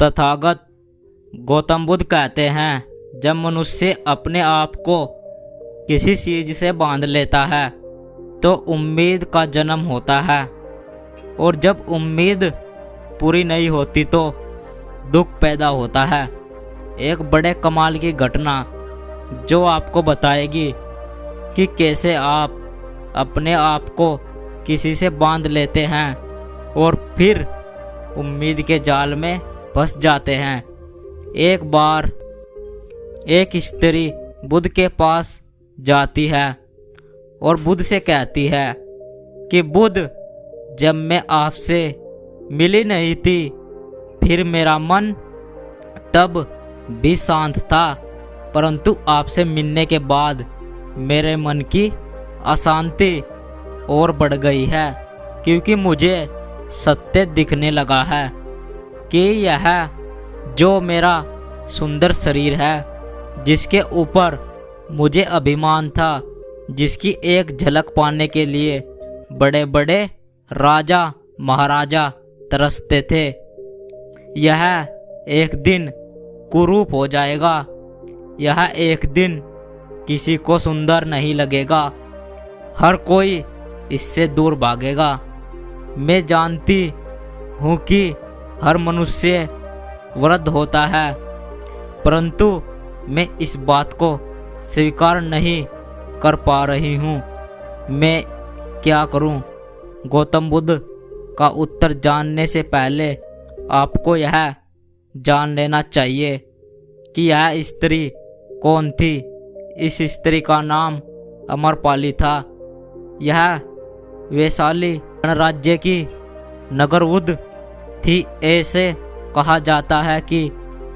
तथागत गौतम बुद्ध कहते हैं, जब मनुष्य अपने आप को किसी चीज से बांध लेता है तो उम्मीद का जन्म होता है, और जब उम्मीद पूरी नहीं होती तो दुख पैदा होता है। एक बड़े कमाल की घटना जो आपको बताएगी कि कैसे आप अपने आप को किसी से बांध लेते हैं और फिर उम्मीद के जाल में फंस जाते हैं। एक बार एक स्त्री बुद्ध के पास जाती है और बुद्ध से कहती है कि बुद्ध, जब मैं आपसे मिली नहीं थी फिर मेरा मन तब भी शांत था, परंतु आपसे मिलने के बाद मेरे मन की अशांति और बढ़ गई है, क्योंकि मुझे सत्य दिखने लगा है कि यह जो मेरा सुंदर शरीर है, जिसके ऊपर मुझे अभिमान था, जिसकी एक झलक पाने के लिए बड़े बड़े राजा महाराजा तरसते थे, यह एक दिन कुरूप हो जाएगा। यह एक दिन किसी को सुंदर नहीं लगेगा, हर कोई इससे दूर भागेगा। मैं जानती हूँ कि हर मनुष्य वृद्ध होता है, परंतु मैं इस बात को स्वीकार नहीं कर पा रही हूँ। मैं क्या करूँ? गौतम बुद्ध का उत्तर जानने से पहले आपको यह जान लेना चाहिए कि यह स्त्री कौन थी। इस स्त्री का नाम अमरपाली था। यह वैशाली गणराज्य की नगरवधु थी। ऐसे कहा जाता है कि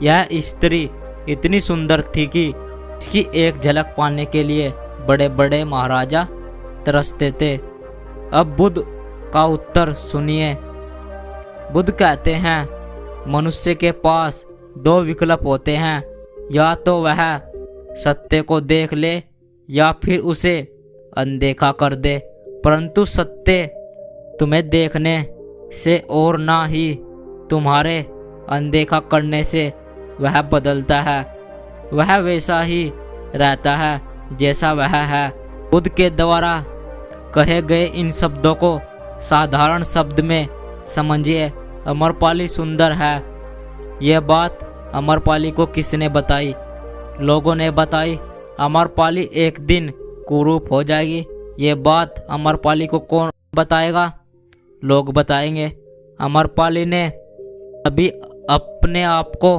यह स्त्री इतनी सुंदर थी कि इसकी एक झलक पाने के लिए बड़े बड़े महाराजा तरसते थे। अब बुद्ध का उत्तर सुनिए। बुद्ध कहते हैं, मनुष्य के पास दो विकल्प होते हैं, या तो वह सत्य को देख ले या फिर उसे अनदेखा कर दे, परंतु सत्य तुम्हें देखने से और ना ही तुम्हारे अनदेखा करने से वह बदलता है। वह वैसा ही रहता है जैसा वह है। बुद्ध के द्वारा कहे गए इन शब्दों को साधारण शब्द में समझिए। अमरपाली सुंदर है। यह बात अमरपाली को किसने बताई? लोगों ने बताई। अमरपाली एक दिन कुरूप हो जाएगी। ये बात अमरपाली को कौन बताएगा? लोग बताएंगे। अमरपाली ने अभी अपने आप को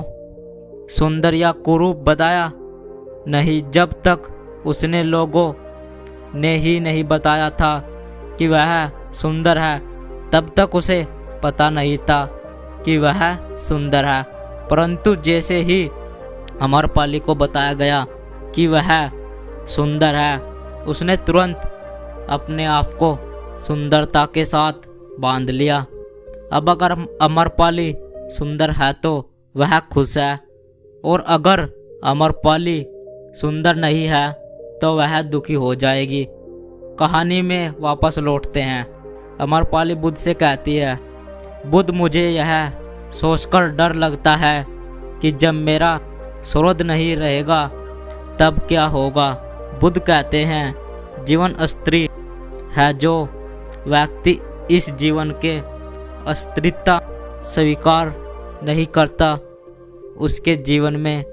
सुंदर या कुरूप बताया नहीं, जब तक उसने लोगों ने ही नहीं बताया था कि वह सुंदर है, तब तक उसे पता नहीं था कि वह सुंदर है। परंतु जैसे ही अमरपाली को बताया गया कि वह सुंदर है, उसने तुरंत अपने आप को सुंदरता के साथ बांध लिया। अब अगर अमरपाली सुंदर है तो वह खुश है, और अगर अमरपाली सुंदर नहीं है तो वह दुखी हो जाएगी। कहानी में वापस लौटते हैं। अमरपाली बुद्ध से कहती है, बुद्ध, मुझे यह सोचकर डर लगता है कि जब मेरा स्रोत नहीं रहेगा तब क्या होगा। बुद्ध कहते हैं, जीवन अस्थिर है। जो व्यक्ति इस जीवन के अस्थिरता स्वीकार नहीं करता, उसके जीवन में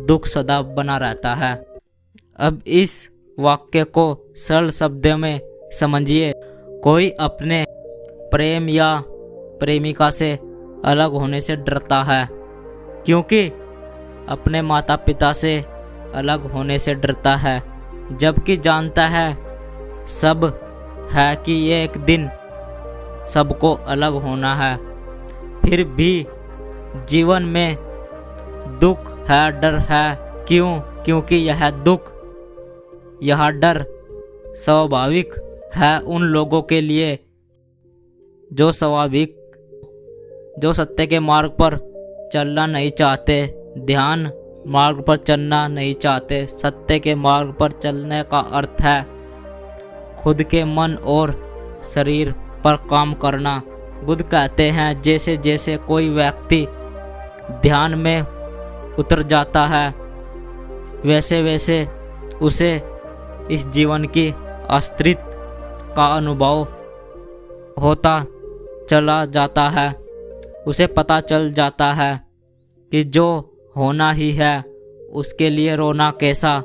दुख सदा बना रहता है। अब इस वाक्य को सरल शब्दों में समझिए। कोई अपने प्रेम या प्रेमिका से अलग होने से डरता है, क्योंकि अपने माता पिता से अलग होने से डरता है, जबकि जानता है सब है कि ये एक दिन सबको अलग होना है। फिर भी जीवन में दुख है, डर है। क्यों? क्योंकि यह दुख, यह डर स्वाभाविक है उन लोगों के लिए जो सत्य के मार्ग पर चलना नहीं चाहते, ध्यान मार्ग पर चलना नहीं चाहते। सत्य के मार्ग पर चलने का अर्थ है खुद के मन और शरीर पर काम करना। बुद्ध कहते हैं, जैसे जैसे कोई व्यक्ति ध्यान में उतर जाता है, वैसे वैसे उसे इस जीवन की अस्तित्व का अनुभव होता चला जाता है। उसे पता चल जाता है कि जो होना ही है उसके लिए रोना कैसा।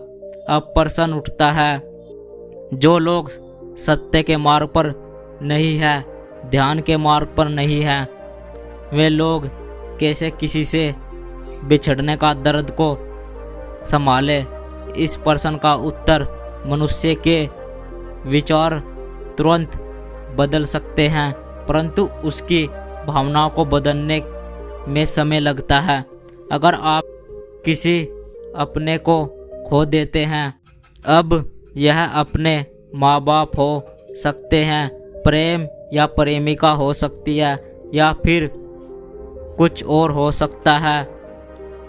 अब प्रश्न उठता है, जो लोग सत्य के मार्ग पर नहीं है, ध्यान के मार्ग पर नहीं है, वे लोग कैसे किसी से बिछड़ने का दर्द को संभाले। इस प्रश्न का उत्तर मनुष्य के विचार तुरंत बदल सकते हैं, परंतु उसकी भावनाओं को बदलने में समय लगता है। अगर आप किसी अपने को खो देते हैं, अब यह अपने माँ बाप हो सकते हैं, प्रेम या प्रेमिका हो सकती है, या फिर कुछ और हो सकता है,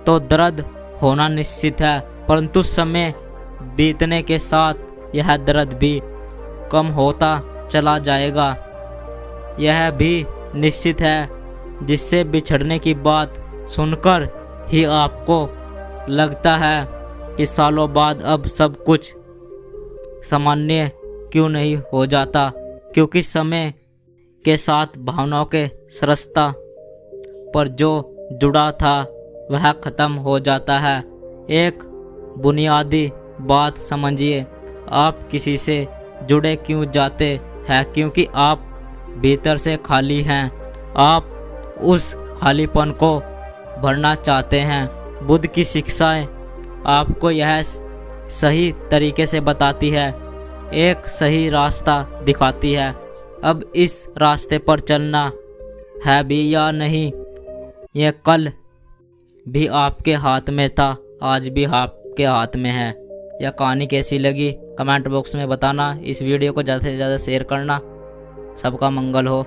तो दर्द होना निश्चित है। परंतु समय बीतने के साथ यह दर्द भी कम होता चला जाएगा। यह भी निश्चित है, जिससे बिछड़ने की बात सुनकर ही आपको लगता है कि सालों बाद अब सब कुछ सामान्य क्यों नहीं हो जाता, क्योंकि समय के साथ भावनाओं के सरसता पर जो जुड़ा था वह खत्म हो जाता है। एक बुनियादी बात समझिए, आप किसी से जुड़े क्यों जाते हैं? क्योंकि आप भीतर से खाली हैं। आप उस खालीपन को भरना चाहते हैं। बुद्ध की शिक्षाएं आपको यह सही तरीके से बताती है, एक सही रास्ता दिखाती है। अब इस रास्ते पर चलना है भी या नहीं, यह कल भी आपके हाथ में था, आज भी आपके हाथ में है। यह कहानी कैसी लगी कमेंट बॉक्स में बताना। इस वीडियो को ज़्यादा से ज़्यादा शेयर करना। सबका मंगल हो।